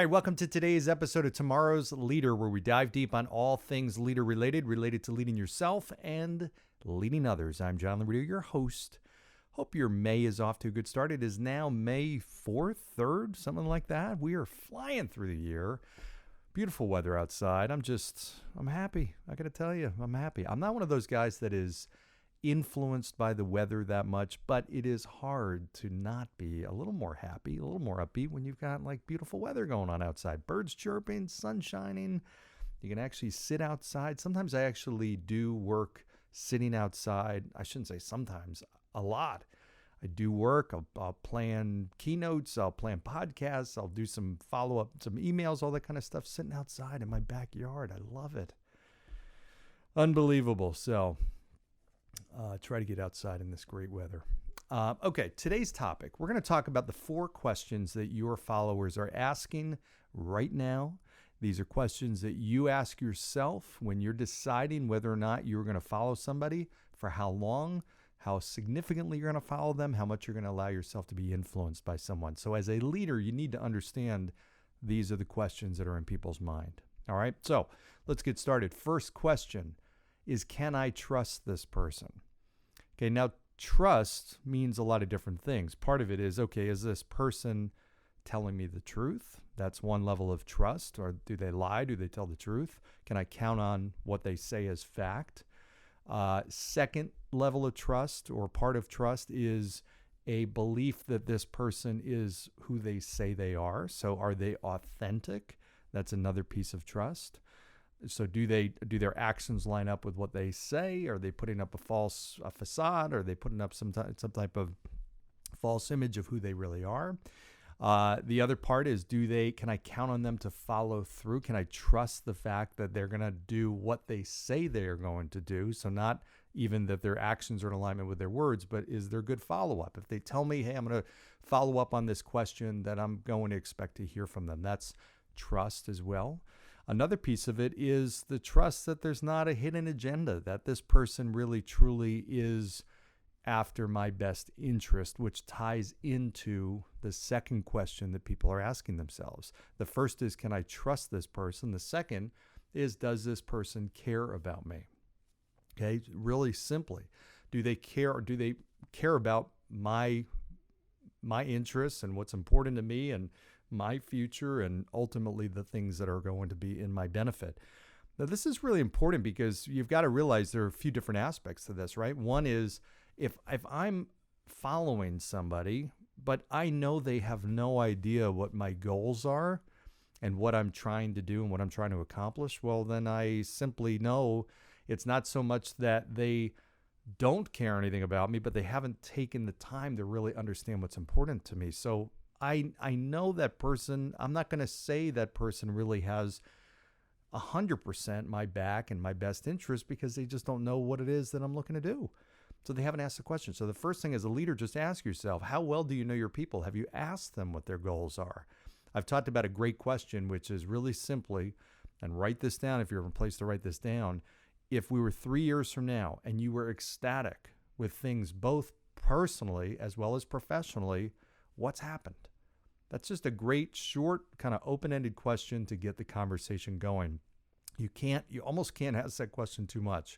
welcome to today's episode of Tomorrow's Leader, where we dive deep on all things leader related to leading yourself and leading others. I'm John Laurito, your host. Hope your May is off to a good start. It is now May 4th, 3rd, something like that. We are flying through the year. Beautiful weather outside. I'm happy. I got to tell you, I'm happy. I'm not one of those guys that is influenced by the weather that much, but it is hard to not be a little more happy, a little more upbeat when you've got like beautiful weather going on outside. Birds chirping, sun shining. You can actually sit outside. Sometimes I actually do work sitting outside. I shouldn't say sometimes, a lot. I do work. I'll plan keynotes. I'll plan podcasts. I'll do some follow-up, some emails, all that kind of stuff, sitting outside in my backyard. I love it. Unbelievable. So try to get outside in this great weather. Okay, today's topic. We're going to talk about the 4 questions that your followers are asking right now. These are questions that you ask yourself when you're deciding whether or not you're going to follow somebody, for how long, how significantly you're going to follow them, how much you're going to allow yourself to be influenced by someone. So as a leader, you need to understand these are the questions that are in people's mind. All right, so let's get started. First question is, can I trust this person? Okay, now trust means a lot of different things. Part of it is, okay, is this person telling me the truth? That's one level of trust. Or do they lie? Do they tell the truth? Can I count on what they say as fact? Second level of trust, or part of trust, is a belief that this person is who they say they are. So are they authentic? That's another piece of trust. So do their actions line up with what they say? Are they putting up a facade? Are they putting up some type of false image of who they really are? The other part is, can I count on them to follow through? Can I trust the fact that they're going to do what they say they are going to do? So not even that their actions are in alignment with their words, but is there good follow-up? If they tell me, hey, I'm going to follow up on this question, that I'm going to expect to hear from them. That's trust as well. Another piece of it is the trust that there's not a hidden agenda, that this person really truly is after my best interest, which ties into the second question that people are asking themselves. The first is, can I trust this person? The second is, does this person care about me? Okay, really simply, do they care, or do they care about my interests and what's important to me and my future, and ultimately the things that are going to be in my benefit? Now, this is really important because you've got to realize there are a few different aspects to this, right? One is, if I'm following somebody, but I know they have no idea what my goals are and what I'm trying to do and what I'm trying to accomplish, well, then I simply know it's not so much that they don't care anything about me, but they haven't taken the time to really understand what's important to me. So I know that person. I'm not going to say that person really has 100% my back and my best interest, because they just don't know what it is that I'm looking to do. So they haven't asked the question. So the first thing as a leader, just ask yourself, how well do you know your people? Have you asked them what their goals are? I've talked about a great question, which is really simply, and write this down if you're in a place to write this down. If we were 3 years from now and you were ecstatic with things both personally as well as professionally, what's happened? That's just a great, short, kind of open-ended question to get the conversation going. You almost can't ask that question too much.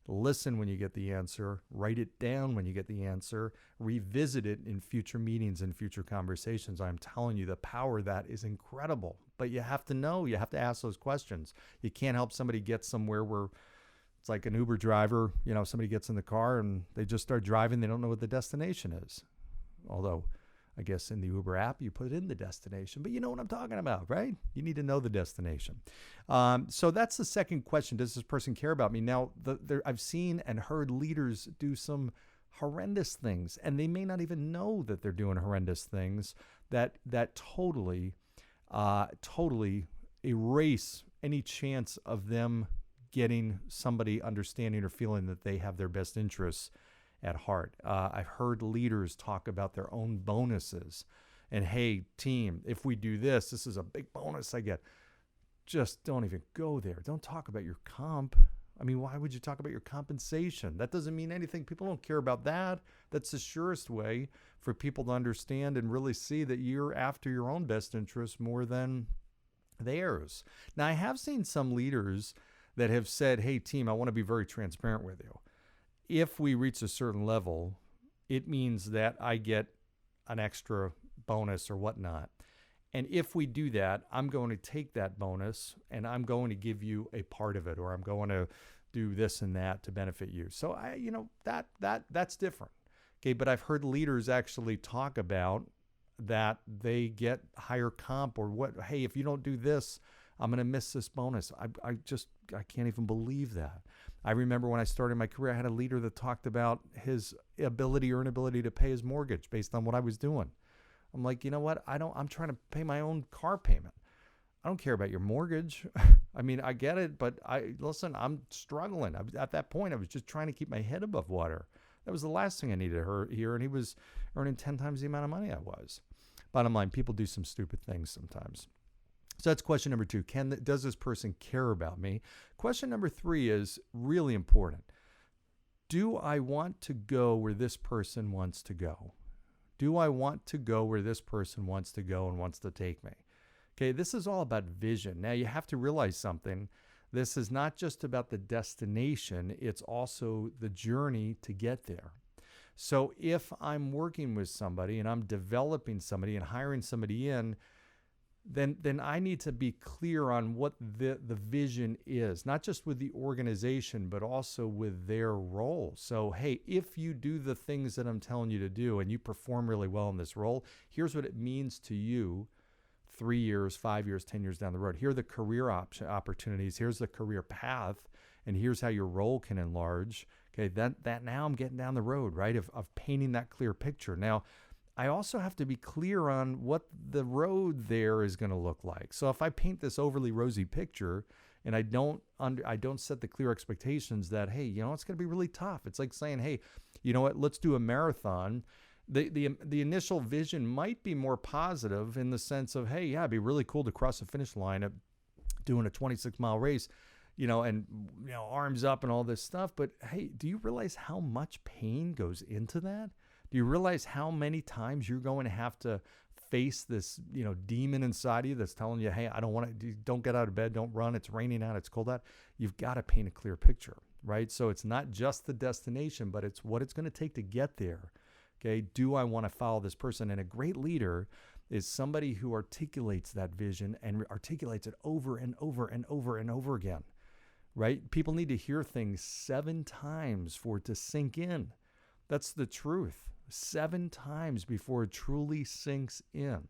Listen when you get the answer, write it down when you get the answer, revisit it in future meetings and future conversations. I'm telling you, the power of that is incredible. But you have to know, you have to ask those questions. You can't help somebody get somewhere where it's like an Uber driver, somebody gets in the car and they just start driving. They don't know what the destination is. Although, I guess in the Uber app, you put in the destination, but you know what I'm talking about, right? You need to know the destination. So that's the second question. Does this person care about me? Now, I've seen and heard leaders do some horrendous things, and they may not even know that they're doing horrendous things that totally erase any chance of them getting somebody understanding or feeling that they have their best interests at heart. I've heard leaders talk about their own bonuses and, hey, team, if we do this, this is a big bonus I get. Just don't even go there. Don't talk about your comp. I mean, why would you talk about your compensation? That doesn't mean anything. People don't care about that. That's the surest way for people to understand and really see that you're after your own best interests more than theirs. Now, I have seen some leaders that have said, hey, team, I want to be very transparent with you. If we reach a certain level, it means that I get an extra bonus or whatnot. And if we do that, I'm going to take that bonus and I'm going to give you a part of it, or I'm going to do this and that to benefit you. So that's different. Okay. But I've heard leaders actually talk about that they get higher comp or what, hey, if you don't do this, I'm going to miss this bonus. I can't even believe that. I remember when I started my career, I had a leader that talked about his ability or inability to pay his mortgage based on what I was doing. I'm like, you know what? I'm trying to pay my own car payment. I don't care about your mortgage. I mean, I get it, but listen, I'm struggling. At that point, I was just trying to keep my head above water. That was the last thing I needed to hear, and he was earning 10 times the amount of money I was. Bottom line, people do some stupid things sometimes. So that's question number 2. Does this person care about me? Question number 3 is really important. Do I want to go where this person wants to go? Do I want to go where this person wants to go and wants to take me? Okay, this is all about vision. Now, you have to realize something. This is not just about the destination. It's also the journey to get there. So if I'm working with somebody and I'm developing somebody and hiring somebody in, then I need to be clear on what the vision is, not just with the organization, but also with their role. So, hey, if you do the things that I'm telling you to do and you perform really well in this role, here's what it means to you 3 years, 5 years, 10 years down the road. Here are the career opportunities. Here's the career path, and here's how your role can enlarge. Okay, that now I'm getting down the road, right, of painting that clear picture. Now, I also have to be clear on what the road there is going to look like. So if I paint this overly rosy picture and I don't set the clear expectations that, hey, you know, it's going to be really tough. It's like saying, hey, you know what, let's do a marathon. The initial vision might be more positive in the sense of, hey, yeah, it'd be really cool to cross the finish line of doing a 26-mile race, and arms up and all this stuff. But hey, do you realize how much pain goes into that? Do you realize how many times you're going to have to face this, demon inside of you that's telling you, hey, I don't want to, don't get out of bed, don't run, it's raining out, it's cold out. You've got to paint a clear picture, right? So it's not just the destination, but it's what it's going to take to get there. Okay, do I want to follow this person? And a great leader is somebody who articulates that vision and articulates it over and over and over and over again, right? People need to hear things 7 times for it to sink in. That's the truth. 7 times before it truly sinks in.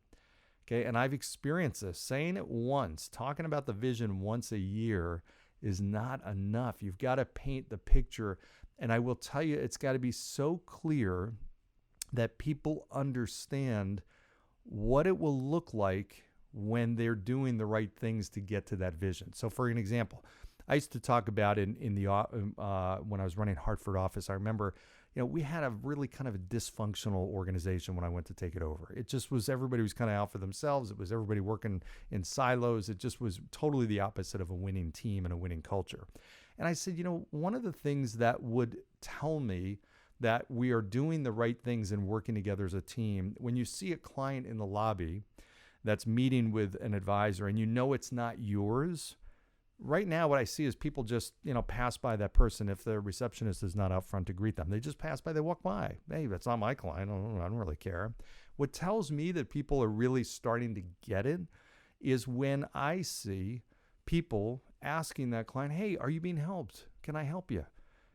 Okay, and I've experienced this. Saying it once, talking about the vision once a year is not enough. You've got to paint the picture. And I will tell you, it's got to be so clear that people understand what it will look like when they're doing the right things to get to that vision. So for an example, I used to talk about when I was running Hartford office, I remember, we had a really kind of a dysfunctional organization when I went to take it over. It just was, everybody was kind of out for themselves. It was everybody working in silos. It just was totally the opposite of a winning team and a winning culture. And I said, one of the things that would tell me that we are doing the right things and working together as a team, when you see a client in the lobby that's meeting with an advisor and it's not yours, right now what I see is people just, pass by that person. If the receptionist is not out front to greet them, they just pass by, they walk by. Hey, that's not my client. I don't really care. What tells me that people are really starting to get it is when I see people asking that client, hey, are you being helped? Can I help you?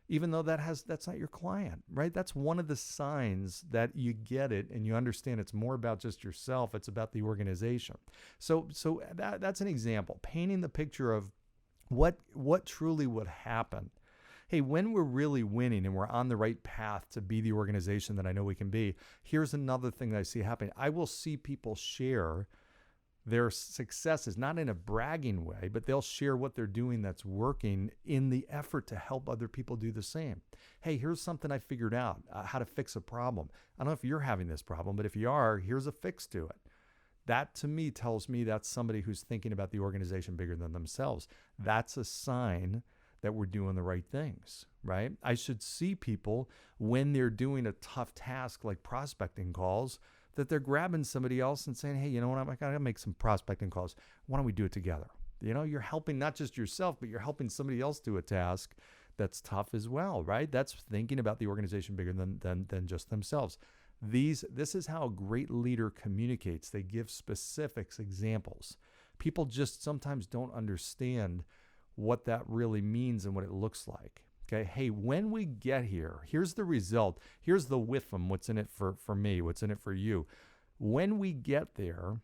Even though that's not your client, right? That's one of the signs that you get it and you understand it's more about just yourself. It's about the organization. So that's an example, painting the picture of what truly would happen. Hey, when we're really winning and we're on the right path to be the organization that I know we can be, here's another thing that I see happening. I will see people share their successes, not in a bragging way, but they'll share what they're doing that's working in the effort to help other people do the same. Hey, here's something I figured out, how to fix a problem. I don't know if you're having this problem, but if you are, here's a fix to it. That to me tells me that's somebody who's thinking about the organization bigger than themselves. That's a sign that we're doing the right things, right? I should see people when they're doing a tough task like prospecting calls that they're grabbing somebody else and saying, hey, you know what, I gotta make some prospecting calls. Why don't we do it together? You're helping not just yourself, but you're helping somebody else do a task that's tough as well, right? That's thinking about the organization bigger than just themselves. This is how a great leader communicates. They give specifics, examples. People just sometimes don't understand what that really means and what it looks like. Okay, hey, when we get here, here's the result. Here's the WIFM, what's in it for me, what's in it for you. When we get there,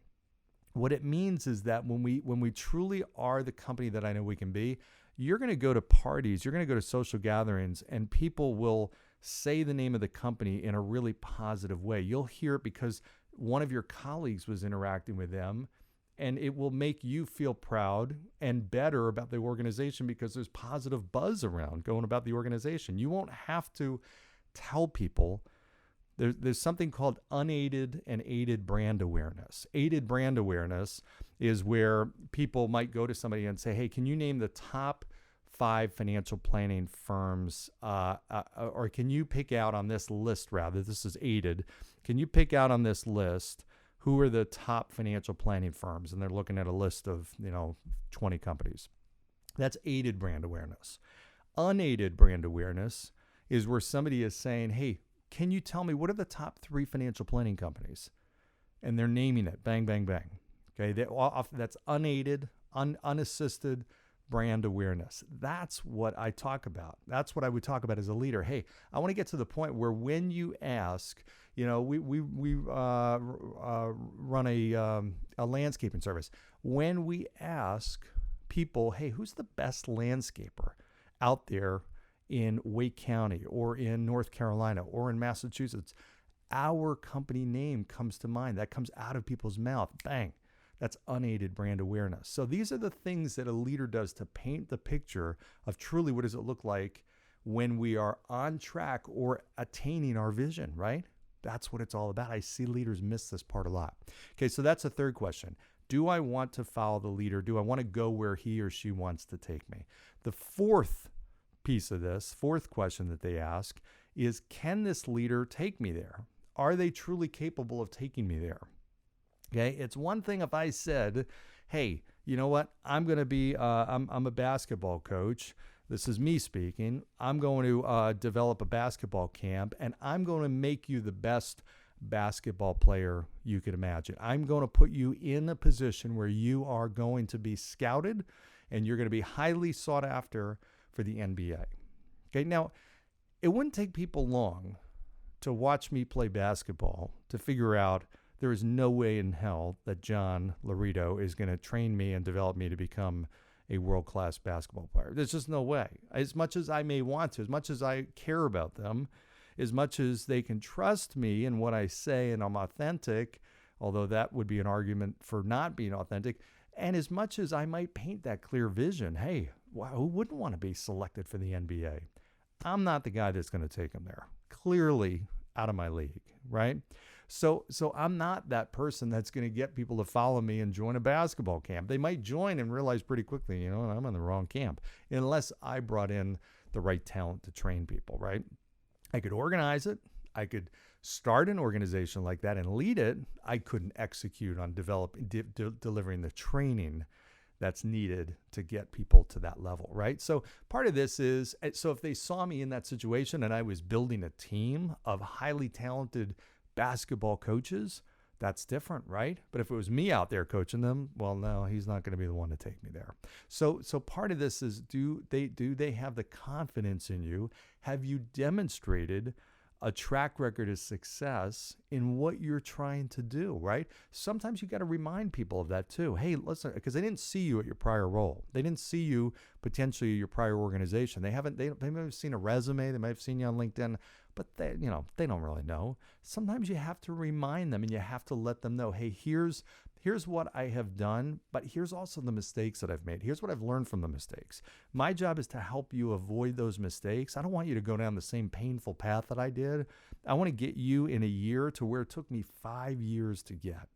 what it means is that when we truly are the company that I know we can be, you're going to go to parties, you're going to go to social gatherings, and people will say the name of the company in a really positive way. You'll hear it because one of your colleagues was interacting with them, and it will make you feel proud and better about the organization because there's positive buzz around going about the organization. You won't have to tell people. There's something called unaided and aided brand awareness. Aided brand awareness is where people might go to somebody and say, hey, can you name the top 5 financial planning firms, or can you pick out on this list, rather, this is aided, can you pick out on this list who are the top financial planning firms? And they're looking at a list of, 20 companies. That's aided brand awareness. Unaided brand awareness is where somebody is saying, hey, can you tell me what are the top 3 financial planning companies? And they're naming it, bang, bang, bang. Okay, that's unaided, unassisted brand awareness. That's what I talk about. That's what I would talk about as a leader. Hey, I want to get to the point where when you ask, we run a landscaping service. When we ask people, hey, who's the best landscaper out there in Wake County or in North Carolina or in Massachusetts, our company name comes to mind. That comes out of people's mouth. Bang. That's unaided brand awareness. So these are the things that a leader does to paint the picture of truly what does it look like when we are on track or attaining our vision, right? That's what it's all about. I see leaders miss this part a lot. Okay, so that's the third question. Do I want to follow the leader? Do I want to go where he or she wants to take me? The fourth piece of this, fourth question that they ask is, can this leader take me there? Are they truly capable of taking me there? Okay, it's one thing if I said, hey, you know what? I'm going to be, I'm a basketball coach. This is me speaking. I'm going to develop a basketball camp, and I'm going to make you the best basketball player you could imagine. I'm going to put you in a position where you are going to be scouted, and you're going to be highly sought after for the NBA. Okay, now, it wouldn't take people long to watch me play basketball to figure out there is no way in hell that John Laurito is going to train me and develop me to become a world-class basketball player. There's just no way. As much as I may want to, as much as I care about them, as much as they can trust me in what I say and I'm authentic, although that would be an argument for not being authentic, and as much as I might paint that clear vision, hey, who wouldn't want to be selected for the NBA? I'm not the guy that's going to take them there. Clearly out of my league, right? So I'm not that person that's going to get people to follow me and join a basketball camp. They might join and realize pretty quickly, I'm in the wrong camp, unless I brought in the right talent to train people, right? I could organize it. I could start an organization like that and lead it. I couldn't execute on delivering the training that's needed to get people to that level, right? So part of this is, so if they saw me in that situation and I was building a team of highly talented basketball coaches, that's different, right? But if it was me out there coaching them, well, no, he's not going to be the one to take me there. So part of this is, do they have the confidence in you? Have you demonstrated a track record of success in what you're trying to do, right? Sometimes you got to remind people of that too. Hey, listen, because they didn't see you at your prior role. They didn't see you potentially at your prior organization. They might have seen a resume. They might have seen you on LinkedIn, but they don't really know. Sometimes you have to remind them and you have to let them know, hey, here's what I have done, but here's also the mistakes that I've made. Here's what I've learned from the mistakes. My job is to help you avoid those mistakes. I don't want you to go down the same painful path that I did. I want to get you in a year to where it took me 5 years to get.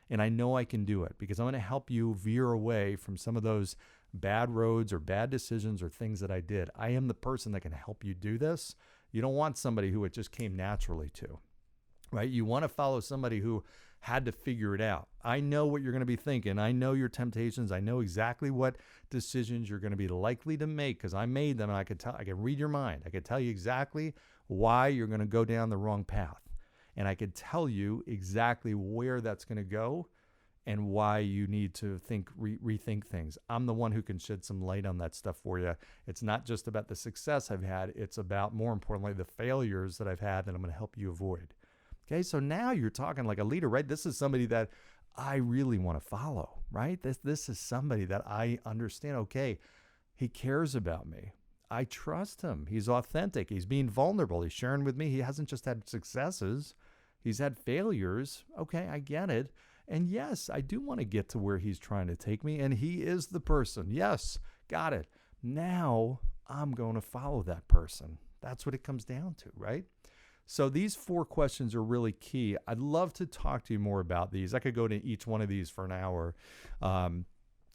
And I know I can do it because I'm going to help you veer away from some of those bad roads or bad decisions or things that I did. I am the person that can help you do this. You don't want somebody who it just came naturally to. right? You want to follow somebody who had to figure it out. I know what you're going to be thinking. I know your temptations. I know exactly what decisions you're going to be likely to make because I made them, and I can read your mind. I could tell you exactly why you're going to go down the wrong path. And I could tell you exactly where that's going to go and why you need to rethink things. I'm the one who can shed some light on that stuff for you. It's not just about the success I've had. It's about, more importantly, the failures that I've had that I'm going to help you avoid. Okay, so now you're talking like a leader, right? This is somebody that I really want to follow, right? This is somebody that I understand, okay, he cares about me. I trust him. He's authentic. He's being vulnerable. He's sharing with me. He hasn't just had successes. He's had failures. Okay, I get it. And yes, I do want to get to where he's trying to take me, and he is the person. Yes, got it. Now I'm going to follow that person. That's what it comes down to, right? So these 4 questions are really key. I'd love to talk to you more about these. I could go to each one of these for an hour, and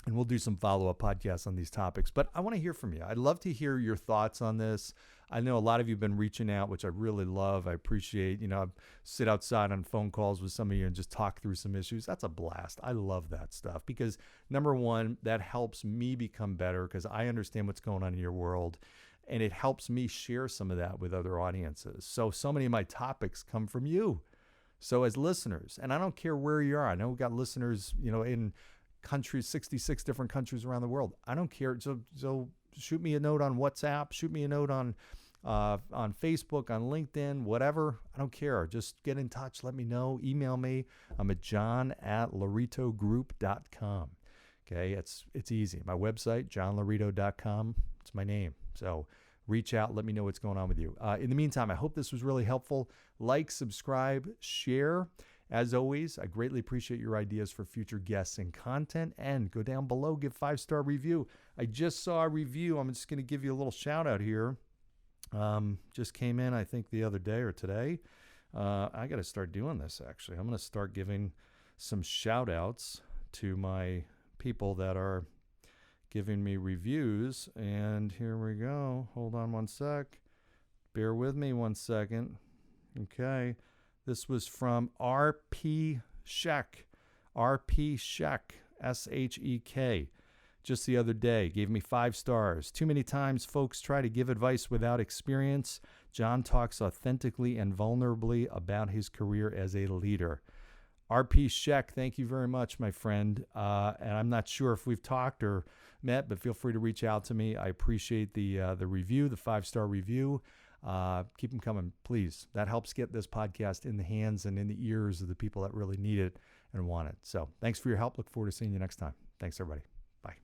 we'll do some follow-up podcasts on these topics. But I want to hear from you. I'd love to hear your thoughts on this. I know a lot of you have been reaching out, which I really love. I appreciate. I sit outside on phone calls with some of you and just talk through some issues. That's a blast. I love that stuff because, number one, that helps me become better because I understand what's going on in your world. And it helps me share some of that with other audiences. So many of my topics come from you. So as listeners, and I don't care where you are. I know we've got listeners, in countries, 66 different countries around the world. I don't care. So shoot me a note on WhatsApp. Shoot me a note on Facebook, on LinkedIn, whatever. I don't care. Just get in touch. Let me know. Email me. I'm at john@lauritogroup.com. Okay, it's easy. My website, johnlaurito.com. It's my name. So reach out. Let me know what's going on with you. In the meantime, I hope this was really helpful. Like, subscribe, share. As always, I greatly appreciate your ideas for future guests and content. And go down below, give 5-star review. I just saw a review. I'm just going to give you a little shout out here. Just came in, I think, the other day or today. I got to start doing this, actually. I'm going to start giving some shout outs to my people that are giving me reviews. And here we go. Hold on one sec. Bear with me 1 second. Okay. This was from RP Sheck. RP Sheck. SHEK. Just the other day. Gave me 5 stars. Too many times folks try to give advice without experience. John talks authentically and vulnerably about his career as a leader. RP Sheck, thank you very much, my friend. And I'm not sure if we've talked or met, but feel free to reach out to me. I appreciate the review, the 5-star review. Keep them coming, please. That helps get this podcast in the hands and in the ears of the people that really need it and want it. So thanks for your help. Look forward to seeing you next time. Thanks, everybody. Bye.